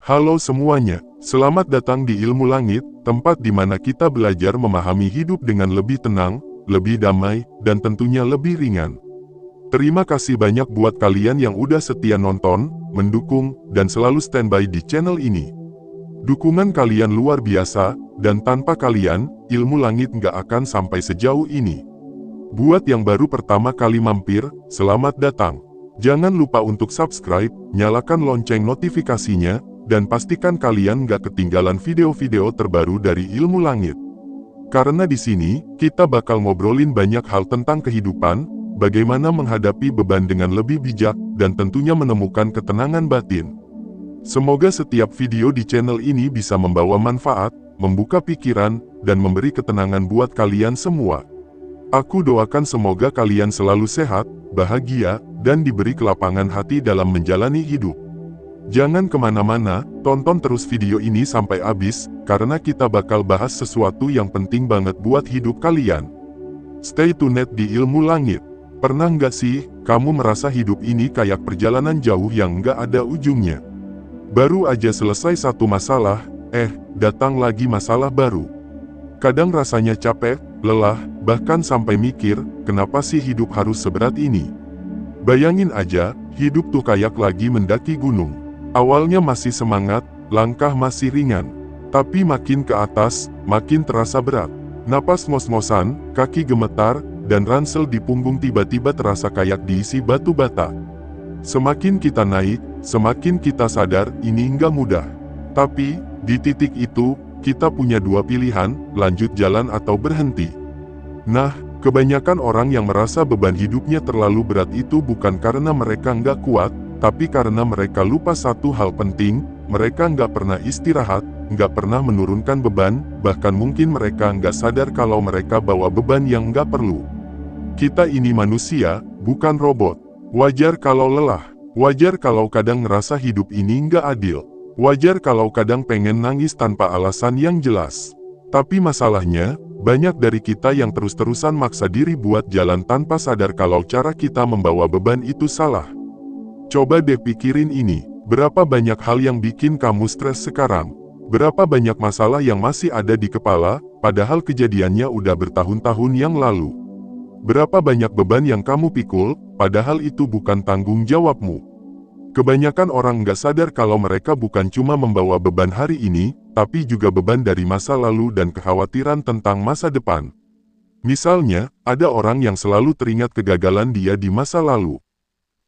Halo semuanya, selamat datang di Ilmu Langit, tempat di mana kita belajar memahami hidup dengan lebih tenang, lebih damai, dan tentunya lebih ringan. Terima kasih banyak buat kalian yang udah setia nonton, mendukung, dan selalu standby di channel ini. Dukungan kalian luar biasa, dan tanpa kalian, Ilmu Langit nggak akan sampai sejauh ini. Buat yang baru pertama kali mampir, selamat datang. Jangan lupa untuk subscribe, nyalakan lonceng notifikasinya, dan pastikan kalian nggak ketinggalan video-video terbaru dari Ilmu Langit. Karena di sini, kita bakal ngobrolin banyak hal tentang kehidupan, bagaimana menghadapi beban dengan lebih bijak, dan tentunya menemukan ketenangan batin. Semoga setiap video di channel ini bisa membawa manfaat, membuka pikiran, dan memberi ketenangan buat kalian semua. Aku doakan semoga kalian selalu sehat, bahagia, dan diberi kelapangan hati dalam menjalani hidup. Jangan kemana-mana, tonton terus video ini sampai habis, karena kita bakal bahas sesuatu yang penting banget buat hidup kalian. Stay tuned di Ilmu Langit. Pernah nggak sih, kamu merasa hidup ini kayak perjalanan jauh yang nggak ada ujungnya? Baru aja selesai satu masalah, datang lagi masalah baru. Kadang rasanya capek, lelah, bahkan sampai mikir, kenapa sih hidup harus seberat ini? Bayangin aja, hidup tuh kayak lagi mendaki gunung. Awalnya masih semangat, langkah masih ringan. Tapi makin ke atas, makin terasa berat. Napas ngos-ngosan, kaki gemetar, dan ransel di punggung tiba-tiba terasa kayak diisi batu bata. Semakin kita naik, semakin kita sadar ini nggak mudah. Tapi, di titik itu, kita punya dua pilihan, lanjut jalan atau berhenti. Nah, kebanyakan orang yang merasa beban hidupnya terlalu berat itu bukan karena mereka nggak kuat, tapi karena mereka lupa satu hal penting, mereka nggak pernah istirahat, nggak pernah menurunkan beban, bahkan mungkin mereka nggak sadar kalau mereka bawa beban yang nggak perlu. Kita ini manusia, bukan robot. Wajar kalau lelah, wajar kalau kadang ngerasa hidup ini nggak adil. Wajar kalau kadang pengen nangis tanpa alasan yang jelas. Tapi masalahnya, banyak dari kita yang terus-terusan maksa diri buat jalan tanpa sadar kalau cara kita membawa beban itu salah. Coba deh pikirin ini, berapa banyak hal yang bikin kamu stres sekarang? Berapa banyak masalah yang masih ada di kepala, padahal kejadiannya udah bertahun-tahun yang lalu? Berapa banyak beban yang kamu pikul, padahal itu bukan tanggung jawabmu? Kebanyakan orang nggak sadar kalau mereka bukan cuma membawa beban hari ini, tapi juga beban dari masa lalu dan kekhawatiran tentang masa depan. Misalnya, ada orang yang selalu teringat kegagalan dia di masa lalu.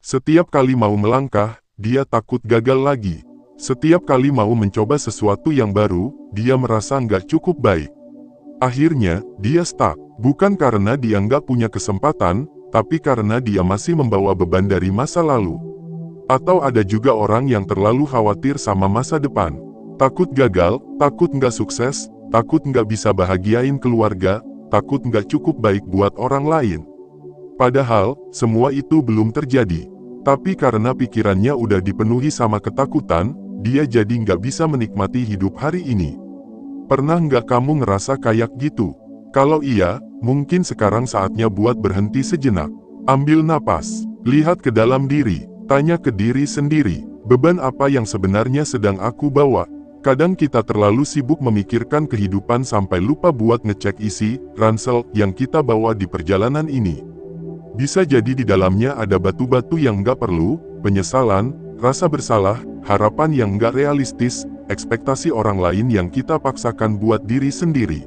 Setiap kali mau melangkah, dia takut gagal lagi. Setiap kali mau mencoba sesuatu yang baru, dia merasa nggak cukup baik. Akhirnya, dia stuck, bukan karena dia nggak punya kesempatan, tapi karena dia masih membawa beban dari masa lalu. Atau ada juga orang yang terlalu khawatir sama masa depan. Takut gagal, takut nggak sukses, takut nggak bisa bahagiain keluarga, takut nggak cukup baik buat orang lain. Padahal, semua itu belum terjadi. Tapi karena pikirannya udah dipenuhi sama ketakutan, dia jadi nggak bisa menikmati hidup hari ini. Pernah nggak kamu ngerasa kayak gitu? Kalau iya, mungkin sekarang saatnya buat berhenti sejenak. Ambil napas, lihat ke dalam diri. Tanya ke diri sendiri, beban apa yang sebenarnya sedang aku bawa? Kadang kita terlalu sibuk memikirkan kehidupan sampai lupa buat ngecek isi ransel yang kita bawa di perjalanan ini. Bisa jadi di dalamnya ada batu-batu yang nggak perlu, penyesalan, rasa bersalah, harapan yang nggak realistis, ekspektasi orang lain yang kita paksakan buat diri sendiri.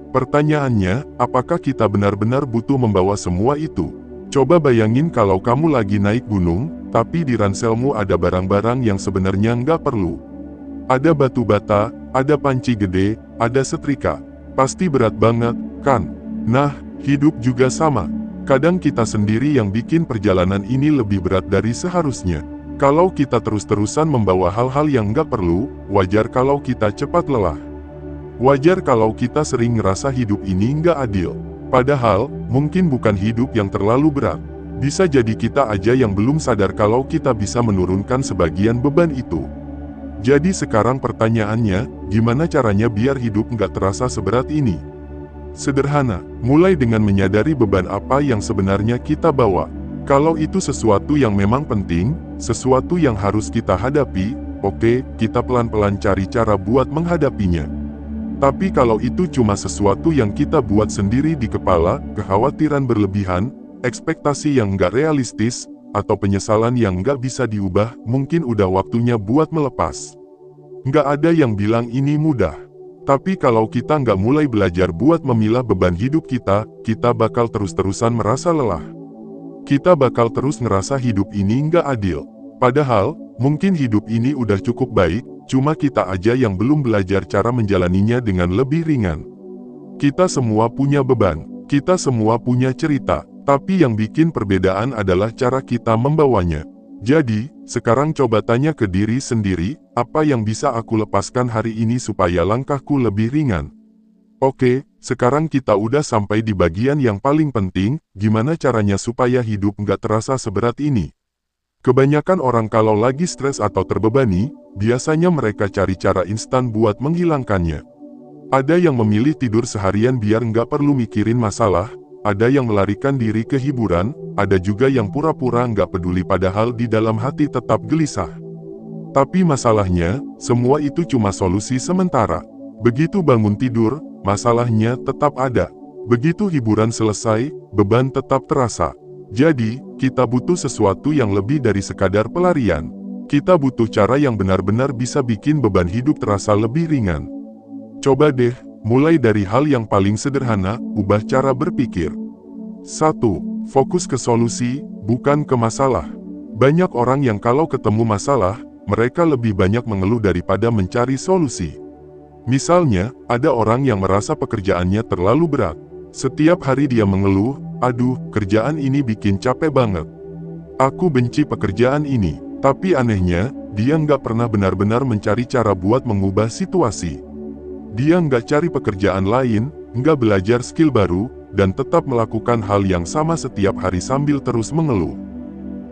Pertanyaannya, apakah kita benar-benar butuh membawa semua itu? Coba bayangin kalau kamu lagi naik gunung, tapi di ranselmu ada barang-barang yang sebenarnya nggak perlu. Ada batu bata, ada panci gede, ada setrika. Pasti berat banget, kan? Nah, hidup juga sama. Kadang kita sendiri yang bikin perjalanan ini lebih berat dari seharusnya. Kalau kita terus-terusan membawa hal-hal yang nggak perlu, wajar kalau kita cepat lelah. Wajar kalau kita sering ngerasa hidup ini nggak adil. Padahal, mungkin bukan hidup yang terlalu berat. Bisa jadi kita aja yang belum sadar kalau kita bisa menurunkan sebagian beban itu. Jadi sekarang pertanyaannya, gimana caranya biar hidup nggak terasa seberat ini? Sederhana, mulai dengan menyadari beban apa yang sebenarnya kita bawa. Kalau itu sesuatu yang memang penting, sesuatu yang harus kita hadapi, Oke, kita pelan-pelan cari cara buat menghadapinya. Tapi kalau itu cuma sesuatu yang kita buat sendiri di kepala, kekhawatiran berlebihan, ekspektasi yang nggak realistis, atau penyesalan yang nggak bisa diubah, mungkin udah waktunya buat melepas. Nggak ada yang bilang ini mudah. Tapi kalau kita nggak mulai belajar buat memilah beban hidup kita bakal terus-terusan merasa lelah. Kita bakal terus ngerasa hidup ini nggak adil. Padahal, mungkin hidup ini udah cukup baik, cuma kita aja yang belum belajar cara menjalaninya dengan lebih ringan. Kita semua punya beban, kita semua punya cerita, tapi yang bikin perbedaan adalah cara kita membawanya. Jadi, sekarang coba tanya ke diri sendiri, apa yang bisa aku lepaskan hari ini supaya langkahku lebih ringan? Oke, sekarang kita udah sampai di bagian yang paling penting, gimana caranya supaya hidup nggak terasa seberat ini? Kebanyakan orang kalau lagi stres atau terbebani, biasanya mereka cari cara instan buat menghilangkannya. Ada yang memilih tidur seharian biar nggak perlu mikirin masalah, ada yang melarikan diri ke hiburan, ada juga yang pura-pura nggak peduli padahal di dalam hati tetap gelisah. Tapi masalahnya, semua itu cuma solusi sementara. Begitu bangun tidur, masalahnya tetap ada. Begitu hiburan selesai, beban tetap terasa. Jadi, kita butuh sesuatu yang lebih dari sekadar pelarian. Kita butuh cara yang benar-benar bisa bikin beban hidup terasa lebih ringan. Coba deh, mulai dari hal yang paling sederhana, ubah cara berpikir. 1. Fokus ke solusi, bukan ke masalah. Banyak orang yang kalau ketemu masalah, mereka lebih banyak mengeluh daripada mencari solusi. Misalnya, ada orang yang merasa pekerjaannya terlalu berat. Setiap hari dia mengeluh, aduh, kerjaan ini bikin capek banget. Aku benci pekerjaan ini. Tapi anehnya, dia nggak pernah benar-benar mencari cara buat mengubah situasi. Dia nggak cari pekerjaan lain, nggak belajar skill baru, dan tetap melakukan hal yang sama setiap hari sambil terus mengeluh.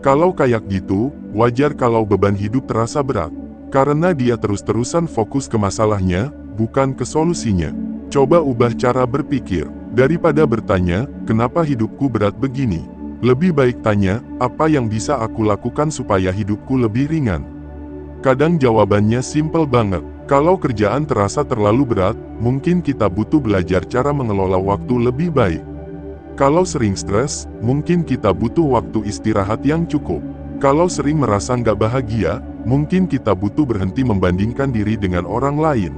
Kalau kayak gitu, wajar kalau beban hidup terasa berat. Karena dia terus-terusan fokus ke masalahnya, bukan ke solusinya. Coba ubah cara berpikir. Daripada bertanya, kenapa hidupku berat begini? Lebih baik tanya, apa yang bisa aku lakukan supaya hidupku lebih ringan? Kadang jawabannya simpel banget. Kalau kerjaan terasa terlalu berat, mungkin kita butuh belajar cara mengelola waktu lebih baik. Kalau sering stres, mungkin kita butuh waktu istirahat yang cukup. Kalau sering merasa nggak bahagia, mungkin kita butuh berhenti membandingkan diri dengan orang lain.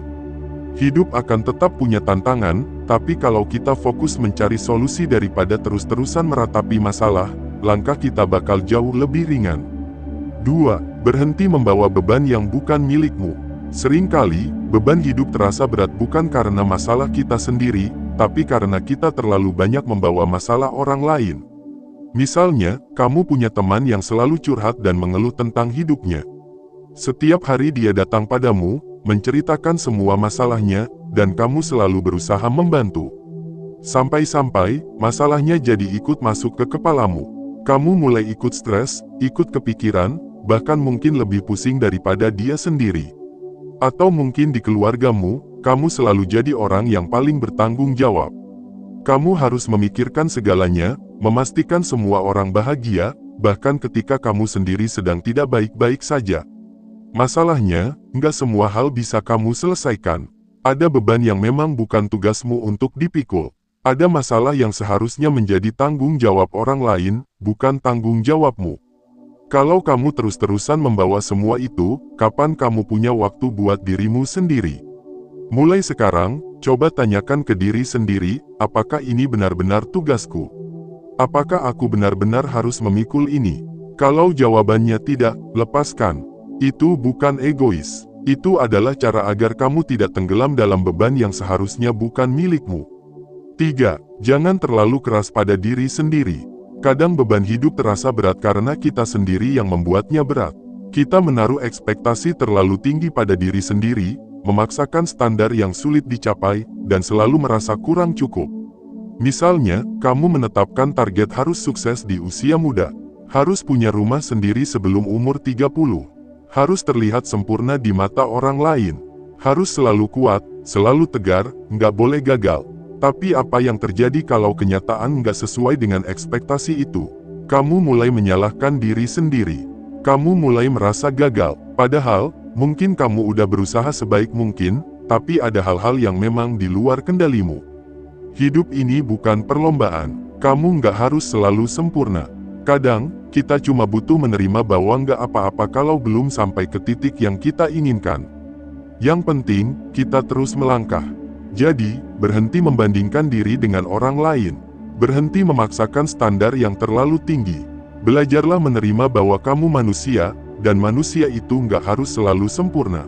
Hidup akan tetap punya tantangan, tapi kalau kita fokus mencari solusi daripada terus-terusan meratapi masalah, langkah kita bakal jauh lebih ringan. 2. Berhenti membawa beban yang bukan milikmu. Seringkali, beban hidup terasa berat bukan karena masalah kita sendiri, tapi karena kita terlalu banyak membawa masalah orang lain. Misalnya, kamu punya teman yang selalu curhat dan mengeluh tentang hidupnya. Setiap hari dia datang padamu, menceritakan semua masalahnya, dan kamu selalu berusaha membantu. Sampai-sampai, masalahnya jadi ikut masuk ke kepalamu. Kamu mulai ikut stres, ikut kepikiran, bahkan mungkin lebih pusing daripada dia sendiri. Atau mungkin di keluargamu, kamu selalu jadi orang yang paling bertanggung jawab. Kamu harus memikirkan segalanya, memastikan semua orang bahagia, bahkan ketika kamu sendiri sedang tidak baik-baik saja. Masalahnya, nggak semua hal bisa kamu selesaikan. Ada beban yang memang bukan tugasmu untuk dipikul. Ada masalah yang seharusnya menjadi tanggung jawab orang lain, bukan tanggung jawabmu. Kalau kamu terus-terusan membawa semua itu, kapan kamu punya waktu buat dirimu sendiri? Mulai sekarang, coba tanyakan ke diri sendiri, apakah ini benar-benar tugasku? Apakah aku benar-benar harus memikul ini? Kalau jawabannya tidak, lepaskan. Itu bukan egois. Itu adalah cara agar kamu tidak tenggelam dalam beban yang seharusnya bukan milikmu. 3. Jangan terlalu keras pada diri sendiri. Kadang beban hidup terasa berat karena kita sendiri yang membuatnya berat. Kita menaruh ekspektasi terlalu tinggi pada diri sendiri, memaksakan standar yang sulit dicapai, dan selalu merasa kurang cukup. Misalnya, kamu menetapkan target harus sukses di usia muda, harus punya rumah sendiri sebelum umur 30, harus terlihat sempurna di mata orang lain, harus selalu kuat, selalu tegar, nggak boleh gagal. Tapi apa yang terjadi kalau kenyataan nggak sesuai dengan ekspektasi itu? Kamu mulai menyalahkan diri sendiri. Kamu mulai merasa gagal. Padahal, Mungkin kamu udah berusaha sebaik mungkin, tapi ada hal-hal yang memang di luar kendalimu. Hidup ini bukan perlombaan. Kamu nggak harus selalu sempurna. Kadang, kita cuma butuh menerima bahwa nggak apa-apa kalau belum sampai ke titik yang kita inginkan. Yang penting, kita terus melangkah. Jadi, berhenti membandingkan diri dengan orang lain. Berhenti memaksakan standar yang terlalu tinggi. Belajarlah menerima bahwa kamu manusia, dan manusia itu nggak harus selalu sempurna.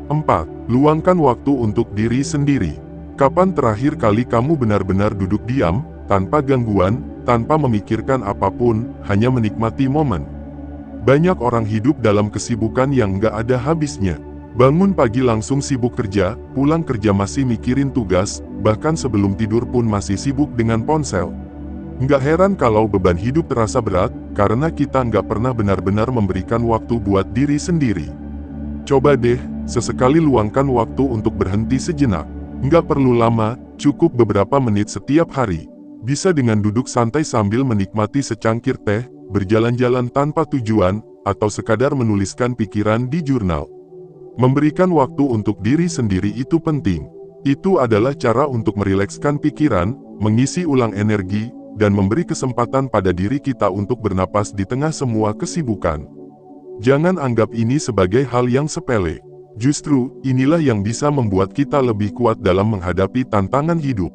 4. Luangkan waktu untuk diri sendiri. Kapan terakhir kali kamu benar-benar duduk diam, tanpa gangguan, tanpa memikirkan apapun, hanya menikmati momen? Banyak orang hidup dalam kesibukan yang nggak ada habisnya. Bangun pagi langsung sibuk kerja, pulang kerja masih mikirin tugas, bahkan sebelum tidur pun masih sibuk dengan ponsel. Nggak heran kalau beban hidup terasa berat, karena kita nggak pernah benar-benar memberikan waktu buat diri sendiri. Coba deh, sesekali luangkan waktu untuk berhenti sejenak. Nggak perlu lama, cukup beberapa menit setiap hari. Bisa dengan duduk santai sambil menikmati secangkir teh, berjalan-jalan tanpa tujuan, atau sekadar menuliskan pikiran di jurnal. Memberikan waktu untuk diri sendiri itu penting. Itu adalah cara untuk merilekskan pikiran, mengisi ulang energi, dan memberi kesempatan pada diri kita untuk bernapas di tengah semua kesibukan. Jangan anggap ini sebagai hal yang sepele. Justru, inilah yang bisa membuat kita lebih kuat dalam menghadapi tantangan hidup.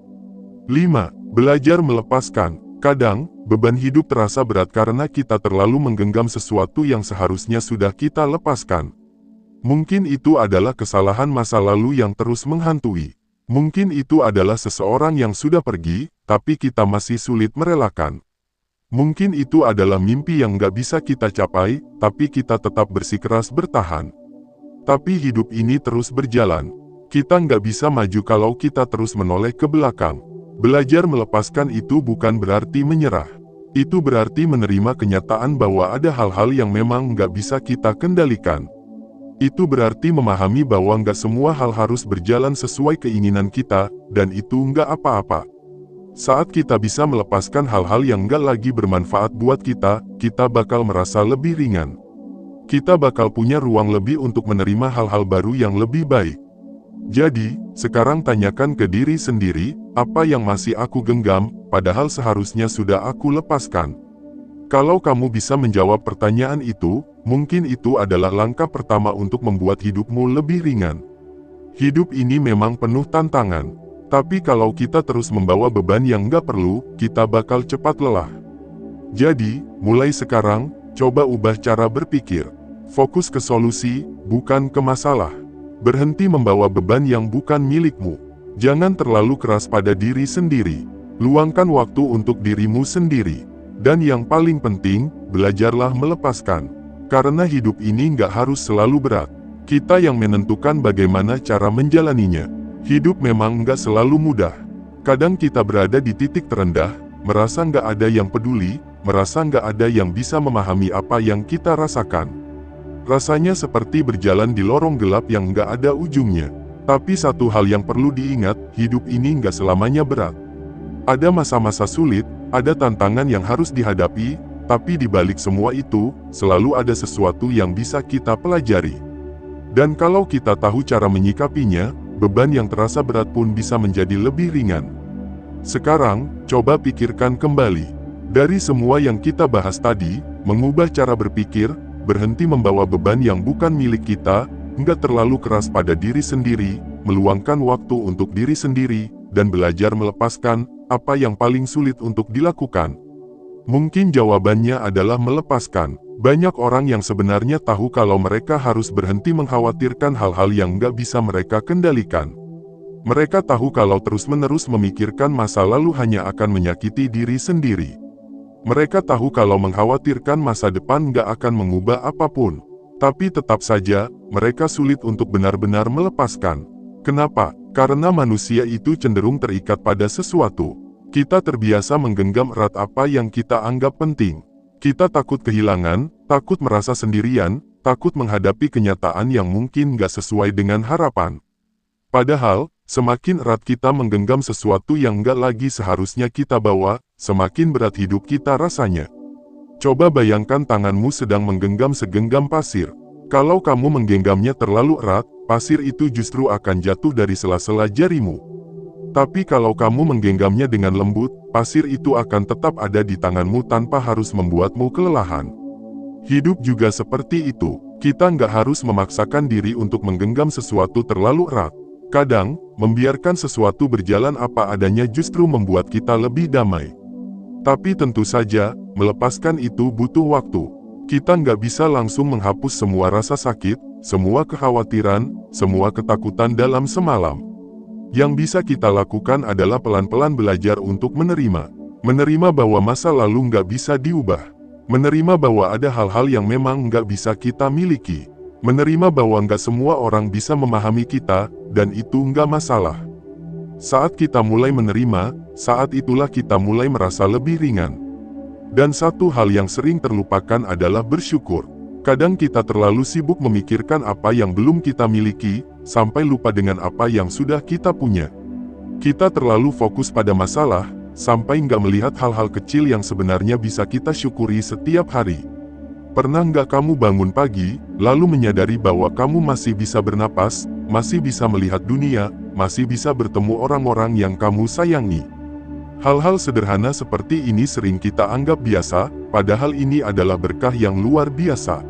5. Belajar melepaskan. Kadang, beban hidup terasa berat karena kita terlalu menggenggam sesuatu yang seharusnya sudah kita lepaskan. Mungkin itu adalah kesalahan masa lalu yang terus menghantui. Mungkin itu adalah seseorang yang sudah pergi, tapi kita masih sulit merelakan. Mungkin itu adalah mimpi yang gak bisa kita capai, tapi kita tetap bersikeras bertahan. Tapi hidup ini terus berjalan. Kita nggak bisa maju kalau kita terus menoleh ke belakang. Belajar melepaskan itu bukan berarti menyerah. Itu berarti menerima kenyataan bahwa ada hal-hal yang memang nggak bisa kita kendalikan. Itu berarti memahami bahwa nggak semua hal harus berjalan sesuai keinginan kita, dan itu nggak apa-apa. Saat kita bisa melepaskan hal-hal yang nggak lagi bermanfaat buat kita, kita bakal merasa lebih ringan. Kita bakal punya ruang lebih untuk menerima hal-hal baru yang lebih baik. Jadi, sekarang tanyakan ke diri sendiri, apa yang masih aku genggam, padahal seharusnya sudah aku lepaskan. Kalau kamu bisa menjawab pertanyaan itu, mungkin itu adalah langkah pertama untuk membuat hidupmu lebih ringan. Hidup ini memang penuh tantangan, tapi kalau kita terus membawa beban yang nggak perlu, kita bakal cepat lelah. Jadi, mulai sekarang, coba ubah cara berpikir. Fokus ke solusi, bukan ke masalah. Berhenti membawa beban yang bukan milikmu. Jangan terlalu keras pada diri sendiri. Luangkan waktu untuk dirimu sendiri. Dan yang paling penting, belajarlah melepaskan. Karena hidup ini nggak harus selalu berat. Kita yang menentukan bagaimana cara menjalaninya. Hidup memang nggak selalu mudah. Kadang kita berada di titik terendah, merasa nggak ada yang peduli, merasa nggak ada yang bisa memahami apa yang kita rasakan. Rasanya seperti berjalan di lorong gelap yang nggak ada ujungnya. Tapi satu hal yang perlu diingat, hidup ini nggak selamanya berat. Ada masa-masa sulit, ada tantangan yang harus dihadapi, tapi di balik semua itu, selalu ada sesuatu yang bisa kita pelajari. Dan kalau kita tahu cara menyikapinya, beban yang terasa berat pun bisa menjadi lebih ringan. Sekarang, coba pikirkan kembali. Dari semua yang kita bahas tadi, mengubah cara berpikir, berhenti membawa beban yang bukan milik kita, nggak terlalu keras pada diri sendiri, meluangkan waktu untuk diri sendiri, dan belajar melepaskan, apa yang paling sulit untuk dilakukan. Mungkin jawabannya adalah melepaskan. Banyak orang yang sebenarnya tahu kalau mereka harus berhenti mengkhawatirkan hal-hal yang nggak bisa mereka kendalikan. Mereka tahu kalau terus-menerus memikirkan masa lalu hanya akan menyakiti diri sendiri. Mereka tahu kalau mengkhawatirkan masa depan nggak akan mengubah apapun. Tapi tetap saja, mereka sulit untuk benar-benar melepaskan. Kenapa? Karena manusia itu cenderung terikat pada sesuatu. Kita terbiasa menggenggam erat apa yang kita anggap penting. Kita takut kehilangan, takut merasa sendirian, takut menghadapi kenyataan yang mungkin gak sesuai dengan harapan. Padahal, semakin erat kita menggenggam sesuatu yang gak lagi seharusnya kita bawa, semakin berat hidup kita rasanya. Coba bayangkan tanganmu sedang menggenggam segenggam pasir. Kalau kamu menggenggamnya terlalu erat, pasir itu justru akan jatuh dari sela-sela jarimu. Tapi kalau kamu menggenggamnya dengan lembut, pasir itu akan tetap ada di tanganmu tanpa harus membuatmu kelelahan. Hidup juga seperti itu. Kita nggak harus memaksakan diri untuk menggenggam sesuatu terlalu erat. Kadang, membiarkan sesuatu berjalan apa adanya justru membuat kita lebih damai. Tapi tentu saja, melepaskan itu butuh waktu. Kita nggak bisa langsung menghapus semua rasa sakit, semua kekhawatiran, semua ketakutan dalam semalam. Yang bisa kita lakukan adalah pelan-pelan belajar untuk menerima. Menerima bahwa masa lalu nggak bisa diubah. Menerima bahwa ada hal-hal yang memang nggak bisa kita miliki. Menerima bahwa nggak semua orang bisa memahami kita, dan itu nggak masalah. Saat kita mulai menerima, saat itulah kita mulai merasa lebih ringan. Dan satu hal yang sering terlupakan adalah bersyukur. Kadang kita terlalu sibuk memikirkan apa yang belum kita miliki, sampai lupa dengan apa yang sudah kita punya. Kita terlalu fokus pada masalah, sampai nggak melihat hal-hal kecil yang sebenarnya bisa kita syukuri setiap hari. Pernah nggak kamu bangun pagi, lalu menyadari bahwa kamu masih bisa bernapas, masih bisa melihat dunia, masih bisa bertemu orang-orang yang kamu sayangi? Hal-hal sederhana seperti ini sering kita anggap biasa, padahal ini adalah berkah yang luar biasa.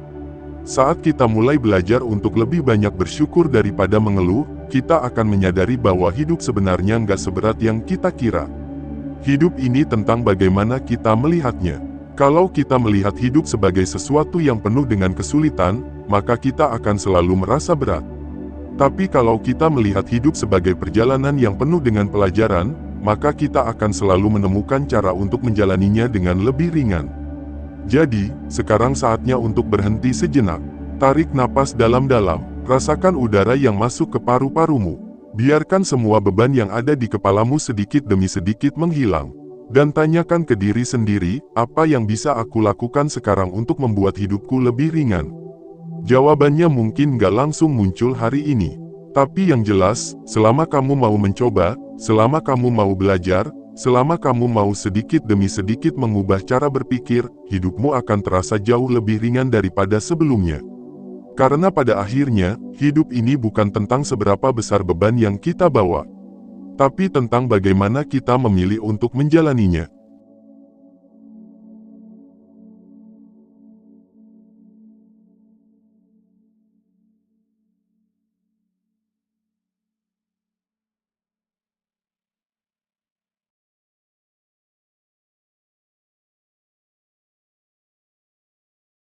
Saat kita mulai belajar untuk lebih banyak bersyukur daripada mengeluh, kita akan menyadari bahwa hidup sebenarnya nggak seberat yang kita kira. Hidup ini tentang bagaimana kita melihatnya. Kalau kita melihat hidup sebagai sesuatu yang penuh dengan kesulitan, maka kita akan selalu merasa berat. Tapi kalau kita melihat hidup sebagai perjalanan yang penuh dengan pelajaran, maka kita akan selalu menemukan cara untuk menjalaninya dengan lebih ringan. Jadi, sekarang saatnya untuk berhenti sejenak. Tarik napas dalam-dalam, rasakan udara yang masuk ke paru-parumu. Biarkan semua beban yang ada di kepalamu sedikit demi sedikit menghilang. Dan tanyakan ke diri sendiri, apa yang bisa aku lakukan sekarang untuk membuat hidupku lebih ringan? Jawabannya mungkin gak langsung muncul hari ini. Tapi yang jelas, selama kamu mau mencoba, selama kamu mau belajar, selama kamu mau sedikit demi sedikit mengubah cara berpikir, hidupmu akan terasa jauh lebih ringan daripada sebelumnya. Karena pada akhirnya, hidup ini bukan tentang seberapa besar beban yang kita bawa, tapi tentang bagaimana kita memilih untuk menjalaninya.